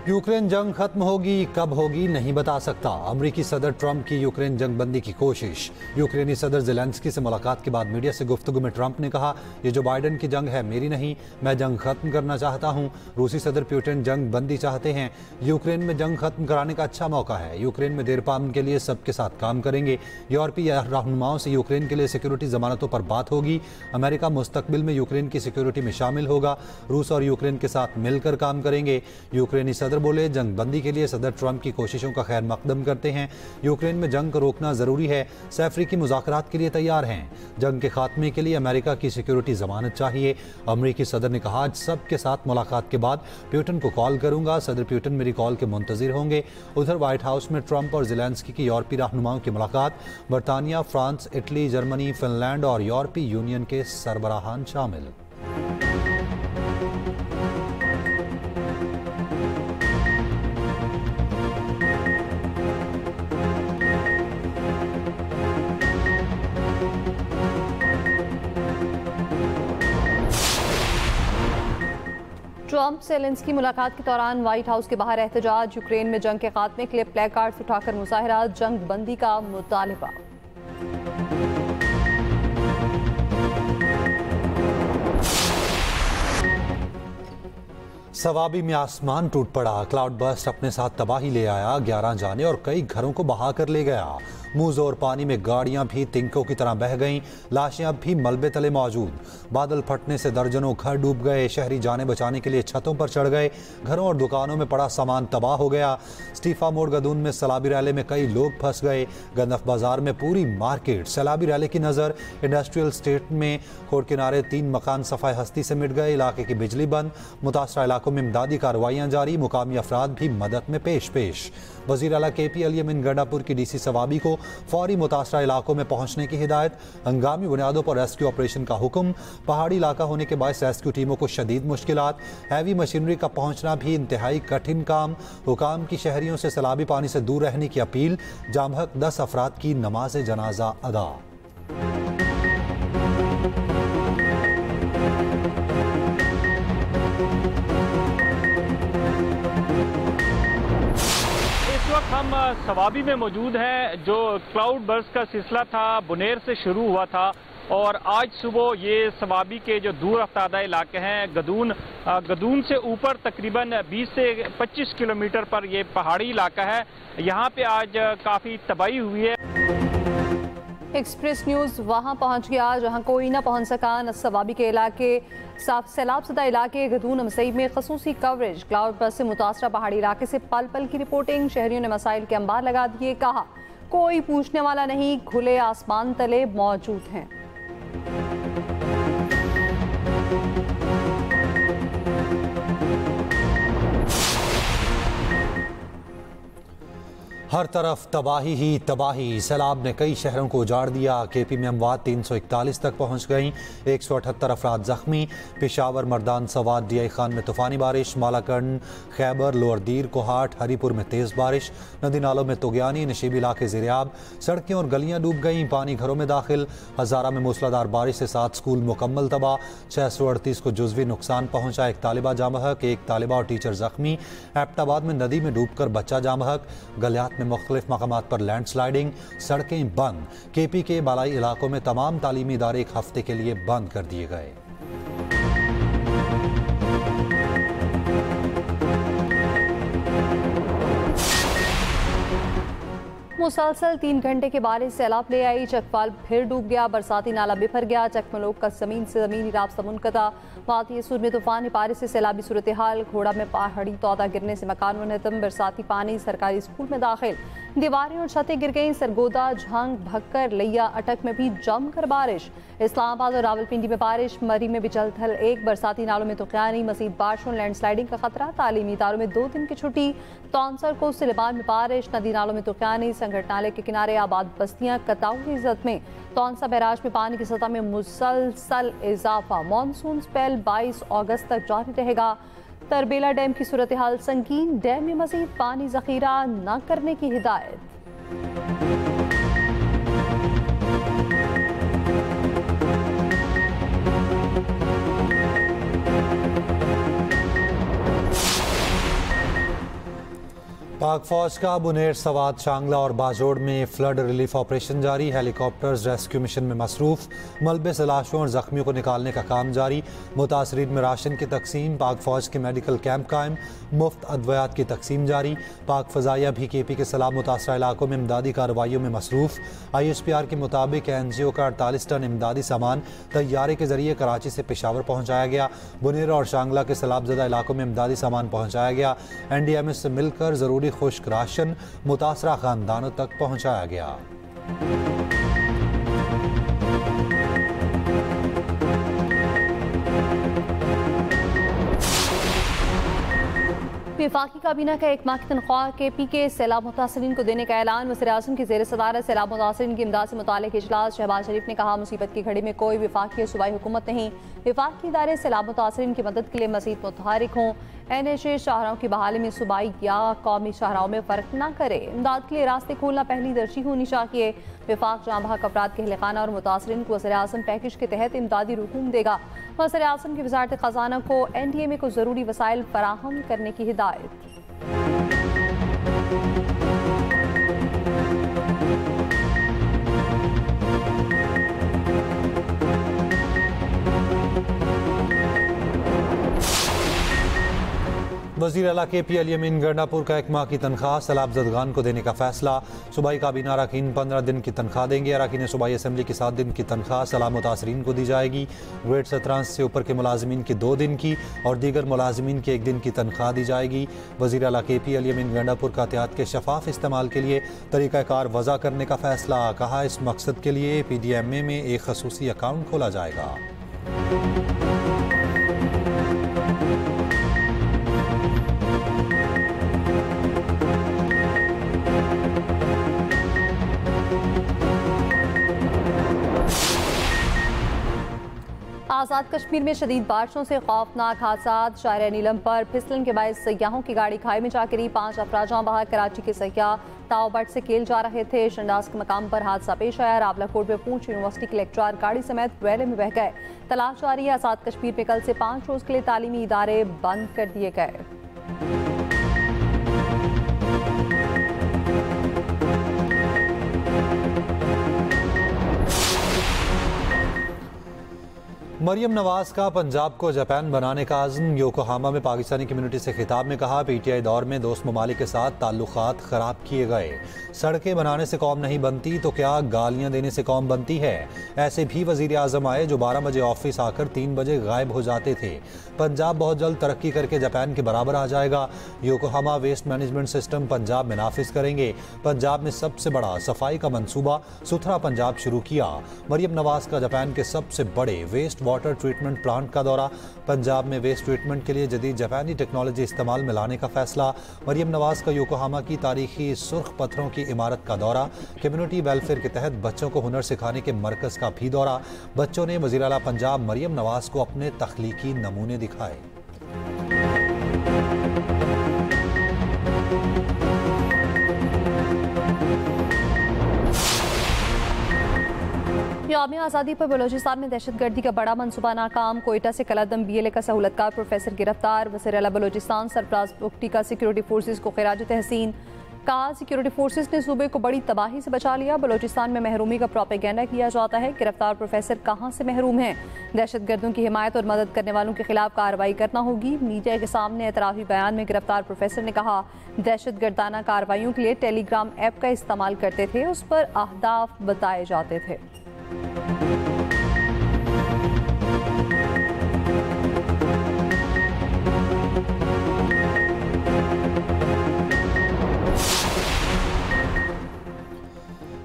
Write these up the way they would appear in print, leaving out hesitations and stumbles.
Ukraine जंग खत्म होगी, कब होगी नहीं बता सकता। अमेरिकी सदर ट्रंप की यूक्रेन जंग बंदी की कोशिश। यूक्रेनी सदर ज़ेलेंस्की से मुलाकात के बाद मीडिया से गुफ्तगू में ट्रंप ने कहा, ये जो बाइडन की जंग है मेरी नहीं, मैं जंग खत्म करना चाहता हूं। रूसी सदर पुतिन जंग बंदी चाहते हैं। यूक्रेन में जंग खत्म कराने का अच्छा मौका है। यूक्रेन में देरपाम के लिए सबके साथ काम करेंगे। यूरोपीय रहनुमाओं से यूक्रेन के लिए सिक्योरिटी जमानतों पर बात होगी। अमेरिका मुस्तकबिल में यूक्रेन की सिक्योरिटी में शामिल होगा। रूस और यूक्रेन के साथ मिलकर काम करेंगे। यूक्रेनी सदर बोले, जंग बंदी के लिए सदर ट्रंप की कोशिशों का खैर मकदम करते हैं। यूक्रेन में जंग को रोकना जरूरी है। सैफ अफ्रीकी मुज़ाकरात के लिए तैयार हैं। जंग के खात्मे के लिए अमेरिका की सिक्योरिटी जमानत चाहिए। अमेरिकी सदर ने कहा, आज सबके साथ मुलाकात के बाद पुतिन को कॉल करूंगा। सदर पुतिन मेरी कॉल के मुंतजिर होंगे। उधर व्हाइट हाउस में ट्रंप और ज़ेलेंस्की की यूरोपीय रहनुमाओं की मुलाकात। बरतानिया, फ्रांस, इटली, जर्मनी, फिनलैंड और यूरोपीय यूनियन के सरबराहान शामिल। ट्रंप ज़ेलेंस्की मुलाकात के दौरान व्हाइट हाउस के बाहर एहतजाज। यूक्रेन में जंग के खात्मे के लिए प्ले कार्ड्स उठाकर मुजाहरा। जंग बंदी का मुतालिबा। सवाबी में आसमान टूट पड़ा। क्लाउड बर्स्ट अपने साथ तबाही ले आया। 11 जाने और कई घरों को बहा कर ले गया। मुंह जोर पानी में गाड़ियां भी तिनकों की तरह बह गईं। लाशें अब भी मलबे तले मौजूद। बादल फटने से दर्जनों घर डूब गए। शहरी जाने बचाने के लिए छतों पर चढ़ गए। घरों और दुकानों में पड़ा सामान तबाह हो गया। स्टीफा मोड़ गदून में सैलाबी रैली में कई लोग फंस गए। गंदफ बाजार में पूरी मार्केट सैलाबी रैली की नजर। इंडस्ट्रियल स्टेट में खोड़ किनारे 3 मकान सफाई हस्ती से मिट गए। इलाके की बिजली बंद। मुतासरा इलाकों में इमदादी कार्रवाइयां जारी। मुकामी अफराद भी मदद में पेश। वजीर आला KP अलियमिन गंडापुर की DC सवाबी को फौरी मुतासरा इलाकों में पहुंचने की हिदायत। हंगामी बुनियादों पर रेस्क्यू ऑपरेशन का हुक्म। पहाड़ी इलाका होने के बायस रेस्क्यू टीमों को शदीद मुश्किलात। हैवी मशीनरी का पहुंचना भी इंतहाई कठिन काम। हुकाम की शहरियों से सैलाबी पानी से दूर रहने की अपील। जामहक 10 अफराद की नमाज जनाजा अदा। हम सवाबी में मौजूद हैं। जो क्लाउड बर्स्ट का सिलसिला था बुनेर से शुरू हुआ था और आज सुबह ये सवाबी के जो दूर अफ्तादा इलाके हैं, गदून से ऊपर तकरीबन 20 से 25 किलोमीटर पर ये पहाड़ी इलाका है। यहाँ पे आज काफ़ी तबाही हुई है। एक्सप्रेस न्यूज़ वहां पहुंच गया जहां कोई ना पहुंच सका। सवाबी के इलाके साफ सैलाब शुदा इलाके गदून मसईद में खसूसी कवरेज। क्लाउड बर्स्ट से मुतासरा पहाड़ी इलाके से पल पल की रिपोर्टिंग। शहरियों ने मसाइल के अंबार लगा दिए। कहा, कोई पूछने वाला नहीं, खुले आसमान तले मौजूद हैं। हर तरफ तबाही ही तबाही। सैलाब ने कई शहरों को उजाड़ दिया। KP में अमवात 341 तक पहुंच गईं। 178 अफराद जख्मी। पेशावर, मर्दान, सवात, DI खान में तूफानी बारिश। मालाकंड, खैबर, लोअर दीर, कोहाट, हरीपुर में तेज़ बारिश। नदी नालों में तुगयानी। नशीबी इलाके ज़ेरियाब। सड़कें और गलियां डूब गईं। पानी घरों में दाखिल। हज़ारा में मूसलाधार बारिश से 7 स्कूल मुकम्मल तबाह। 638 को जुज़वी नुकसान पहुंचा। 1 तालिबा जामहक। 1 तालिबा और टीचर जख्मी। एबटाबाद में नदी में डूबकर बच्चा जामहक। गलियात में मुख्तलिफ मकामात पर लैंडस्लाइडिंग। सड़कें बंद। KP के बालाई इलाकों में तमाम तालीमी इदारे 1 हफ्ते के लिए बंद कर दिए गए। मुसलसल 3 घंटे के बारिश सैलाब ले आई। चकवाल फिर डूब गया। बरसाती नाला बिफर गया। चकमलोग का जमीन से ज़मीनी राब्ता मुनक़ता। वादी सुर में तूफानी बारिश से सैलाबी सूरत हाल। घोड़ा में पहाड़ी तौदा गिरने से मकान मुनहदम। बरसाती पानी सरकारी स्कूल में दाखिल। दीवारें और छतें गिर गईं। सरगोदा, झांग, भक्कर, लिया, अटक में भी जमकर बारिश। इस्लामाबाद और रावलपिंडी में बारिश। मरी में भी जलथल 1। बरसाती नालों में तुगयानी। मज़ीद बारिशों, लैंडस्लाइडिंग का खतरा। तालीमी इदारों में 2 दिन की छुट्टी। तौंसर को सिलेमान में बारिश। नदी नालों में तुगयानी। संगठ नाले के किनारे आबाद बस्तियां कताऊ की इज्जत में। तौंसा बैराज में पानी की सतह में मुसलसल इजाफा। मानसून स्पेल 22 अगस्त तक जारी रहेगा। तरबेला डैम की सूरत हाल संगीन। डैम में मजीद पानी जखीरा न करने की हिदायत। पाक फौज का बुनेर, सवात, शांगला और बाजोड़ में फ्लड रिलीफ ऑपरेशन जारी। हेलीकॉप्टर्स रेस्क्यू मिशन में मसरूफ। मलबे से लाशों और जख्मियों को निकालने का काम जारी। मुतासरीन में राशन की तकसीम। पाक फौज के मेडिकल कैंप कायम। मुफ्त अद्वियात की तकसीम जारी। पाक फजाइया भी KP के सैलाब मुतासरा इलाकों में इमदादी कार्रवाइयों में मसरूफ। ISPR के मुताबिक NGO का 48 टन इमदादी सामान तैयारे के जरिए कराची से पेशावर पहुँचाया गया। बुनेर और शांगला के सैलाबजदा इलाकों में इमदादी सामान पहुँचाया गया। NDMS से मिलकर जरूरी खुश्क राशन मुतासरा खानदानों तक पहुंचाया गया। वफाकी काबीना का 1 माह की तनख्वाह KP के सैलाब मुतासरीन को देने का ऐलान। वज़ीर-ए-आज़म की ज़ेर सदारत सैलाब मुतासरीन की इमदाद से मुताल्लिक़ इजलास। शहबाज शरीफ ने कहा, मुसीबत की घड़ी में कोई वफाकी और सूबाई हुकूमत नहीं। वफाकी इदारे सैलाब मुतासरीन की मदद के लिए मज़ीद मुतहरिक हों। NHA शाहराहों की बहाली में सूबाई या कौमी शाहराहों में फ़र्क न करे। इमदाद के लिए रास्ते खोलना पहली तरजीह होनी चाहिए। वफाक जाँ बहक अफराद के अहल-ए-खाना और मुतासरीन को वज़ीर-ए-आज़म पैकेज के तहत इमदादी रकूम देगा। वज़ीर-ए-आज़म की वज़ारत ख़ज़ाना को NDMA को ज़रूरी वसाइल फराहम करने की हिदायत। वज़ीर आला KP अली अमीन गंडापुर का 1 माह की तनख्वाह सैलाबजदगान को देने का फैसला। सूबाई काबीना अरकान 15 दिन की तनख्वाह देंगे। अरकान सूबाई असम्बली की 7 दिन की तनख्वाह सैलाब मुतासरीन को दी जाएगी। ग्रेड 17 से ऊपर के मुलाजमीन की 2 दिन की और दीगर मुलाजमीन की 1 दिन की तनख्वाह दी जाएगी। वज़ीर आला KP अली अमीन गंडापुर का एहतियात के शफाफ इस्तेमाल के लिए तरीक़ाकार वज़ा करने का फैसला। कहा, इस मकसद के लिए PDMA में एक खसूसी अकाउंट खोला जाएगा। आज़ाद कश्मीर में शदीद बारिशों से खौफनाक हादसात। शाहर नीलम पर फिसलन के बायस सयाहों की गाड़ी खाई में जा गिरी। 5 अफराद जाँ बहक। कराची के सयाह ताओबट से केल जा रहे थे। शंडास के मकाम पर हादसा पेश आया। रावलाकोट में पूंछ यूनिवर्सिटी के लेक्चरार गाड़ी समेत वेले में बह गए। तलाश जारी है। आज़ाद कश्मीर में कल से 5 रोज के लिए तालीमी इदारे बंद कर दिए गए। मरियम नवाज का पंजाब को जापान बनाने का आज़म। योकोहामा में पाकिस्तानी कम्युनिटी से खिताब में कहा, PTI दौर में दोस्त ममालिक के साथ ताल्लुकात ख़राब किए गए। सड़कें बनाने से कौम नहीं बनती तो क्या गालियां देने से कौम बनती है। ऐसे भी वज़ीर आज़म आए जो 12 बजे ऑफिस आकर 3 बजे गायब हो जाते थे। पंजाब बहुत जल्द तरक्की करके जापान के बराबर आ जाएगा। Yokohama waste management system Punjab में नाफिज करेंगे। पंजाब में सबसे बड़ा सफाई का मंसूबा सुथरा पंजाब शुरू किया। मरियम नवाज का जापान के सबसे बड़े वेस्ट वाटर ट्रीटमेंट प्लांट का दौरा। पंजाब में वेस्ट ट्रीटमेंट के लिए जदीद जापानी टेक्नोलॉजी इस्तेमाल में लाने का फैसला। मरियम नवाज का योकोहामा की तारीखी सुर्ख पत्थरों की इमारत का दौरा। कम्युनिटी वेलफेयर के तहत बच्चों को हुनर सिखाने के मरकज का भी दौरा। बच्चों ने वज़ीर आला पंजाब मरियम नवाज को अपने तख्लीकी नमूने दिखाए। यौम आज़ादी पर बलोचिस्तान में दहशतगर्दी का बड़ा मनसूबा नाकाम। कोयटा से कलादम BLA का सहूलतकार प्रोफेसर गिरफ्तार। वज़ीर आला बलोचिस्तान सरफराज बुगटी का सिक्योरिटी फोर्सेज को खिराज तहसीन। कहा, सिक्योरिटी फोर्सेज ने सूबे को बड़ी तबाही से बचा लिया। बलोचिस्तान में महरूमी का प्रोपेगेंडा किया जाता है। गिरफ्तार प्रोफेसर कहाँ से महरूम हैं। दहशतगर्दों की हिमायत और मदद करने वालों के खिलाफ कार्रवाई करना होगी। मीडिया के सामने एतराफ़ी बयान में गिरफ्तार प्रोफेसर ने कहा, दहशतगर्दाना कार्रवाइयों के लिए टेलीग्राम ऐप का इस्तेमाल करते थे। उस पर अहदाफ बताए जाते थे।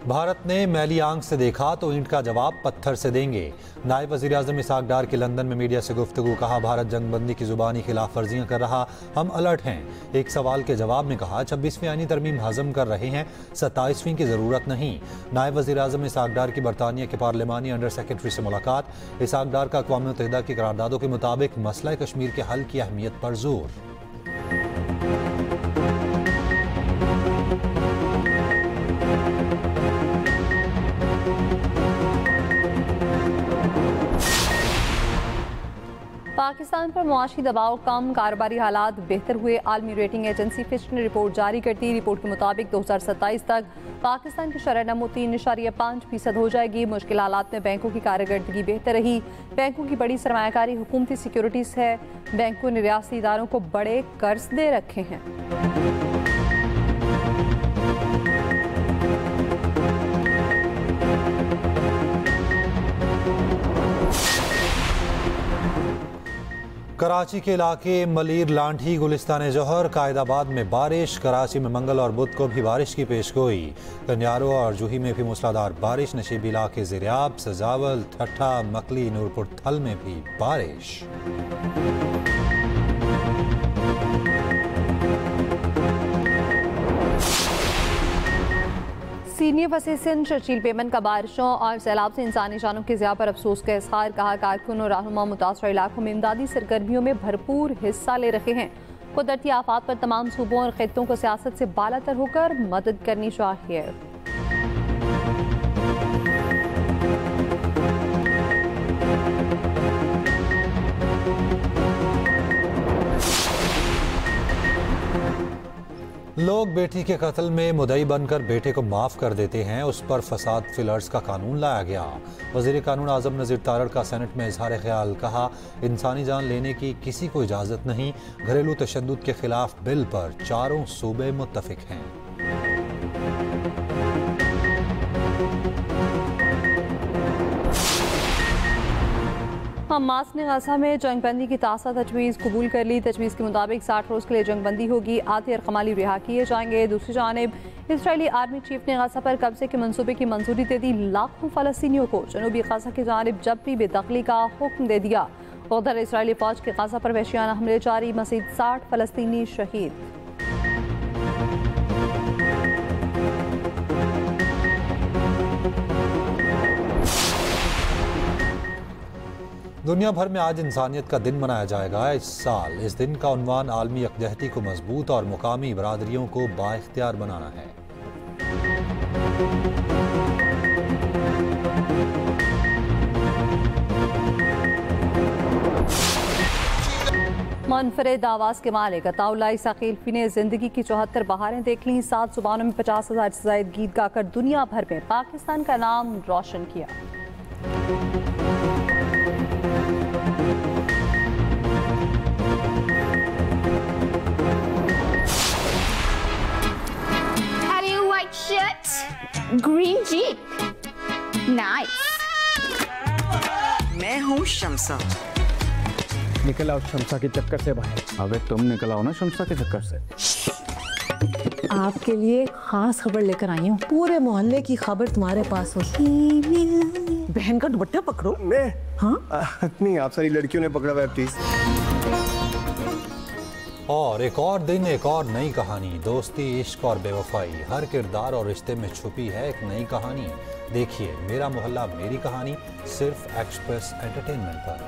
भारत ने मैली आंख से देखा तो ईंट का जवाब पत्थर से देंगे। नायब वज़ीर आज़म इसहाक डार की लंदन में मीडिया से गुफ्तगू। कहा, भारत जंगबंदी की ज़ुबानी खिलाफ वर्जियाँ कर रहा, हम अलर्ट हैं। एक सवाल के जवाब में कहा, 26वीं आईनी तरमीम हज़म कर रहे हैं, 27वीं की ज़रूरत नहीं। नायब वज़ीर आज़म इसहाक डार की बरतानिया के पार्लिमानी अंडर सेक्रेटरी से मुलाकात। इसहाक डार का अक़वाम मुत्तहिदा की करारदादों के मुताबिक मसला कश्मीर के हल की अहमियत पर जोर। पाकिस्तान पर मुआशी दबाव कम, कारोबारी हालात बेहतर हुए। आलमी रेटिंग एजेंसी फिच ने रिपोर्ट जारी कर दी। रिपोर्ट के मुताबिक 2027 तक पाकिस्तान की शरह नमो 3.5% हो जाएगी। मुश्किल हालात में बैंकों की कारकर्दगी बेहतर रही। बैंकों की बड़ी सरमायाकारी हुकूमती सिक्योरिटीज है। बैंकों ने रियासती इदारों को बड़े कर्ज दे रखे हैं। कराची के इलाके मलीर, लांठी, गुलिस्तान जौहर, कायदाबाद में बारिश। कराची में मंगल और बुध को भी बारिश की पेशगोई। कन्यारो और जूही में भी मूसलाधार बारिश। नशीबी इलाके ज़ेरियाब, सजावल, ठट्ठा, मकली, नूरपुर थल में भी बारिश। सीनियर वज़ीर सिंध शर्जील मेमन का बारिशों और सैलाब से इंसानी जानों की ज़िया पर अफसोस का इजहार। कहा कारकुन और रहनुमा मुतासर इलाकों में इमदादी सरगर्मियों में भरपूर हिस्सा ले रहे हैं। कुदरती आफात पर तमाम सूबों और खित्तों को सियासत से बालातर होकर मदद करनी चाहिए। लोग बेटी के कत्ल में मुद्दई बनकर बेटे को माफ कर देते हैं। उस पर फसाद फिलर्स का कानून लाया गया। वज़ीर कानून आज़म नज़ीर तारड़ का सेनेट में इजहार ख्याल। कहा, इंसानी जान लेने की किसी को इजाज़त नहीं। घरेलू तशद्दुद के खिलाफ बिल पर चारों सूबे मुत्तफिक हैं। हमास ने गाज़ा में जंगबंदी की ताज़ा तजवीज़ कबूल कर ली। तजवीज़ के मुताबिक 60 रोज़ के लिए जंगबंदी होगी। आधे अरकमाली रिहा किए जाएंगे। दूसरी जानिब इजरायली आर्मी चीफ ने गाज़ा पर कब्जे के मंसूबे की मंजूरी दे दी। लाखों फ़लस्तीनियों को जनूबी गाज़ा की जानिब जबरी बेदखली का हुक्म दे दिया। उधर इजरायली फ़ौज के गाज़ा पर वहशियाना हमले जारी। मज़ीद 60 फ़लस्तीनी शहीद। दुनिया भर में आज इंसानियत का दिन मनाया जाएगा। इस साल इस दिन का उन्वान आलमी यकजहती को मजबूत और मुकामी बरादरियों को बाइख्तियार बनाना है। मुनफरिद आवाज़ के मालिक अताउल्लाह ईसा खिलफी ने जिंदगी की 74 बहारें देख लीं। 7 जुबानों में 50,000 से ज़ायद गीत गाकर दुनिया भर में पाकिस्तान का नाम रोशन किया। Green Jeep. Nice. मैं हूँ शमसा। निकल आओ शमसा के चक्कर से बाहर। अबे तुम निकल आओ ना शमसा के चक्कर से। आपके लिए खास खबर लेकर आई हूँ। पूरे मोहल्ले की खबर तुम्हारे पास हो। बहन का दुपट्टा पकड़ो। मैं? हाँ? नहीं, आप सारी लड़कियों ने पकड़ा हुआ है प्लीज। और एक और दिन, एक और नई कहानी। दोस्ती, इश्क और बेवफाई, हर किरदार और रिश्ते में छुपी है एक नई कहानी। देखिए मेरा मोहल्ला मेरी कहानी, सिर्फ एक्सप्रेस एंटरटेनमेंट पर।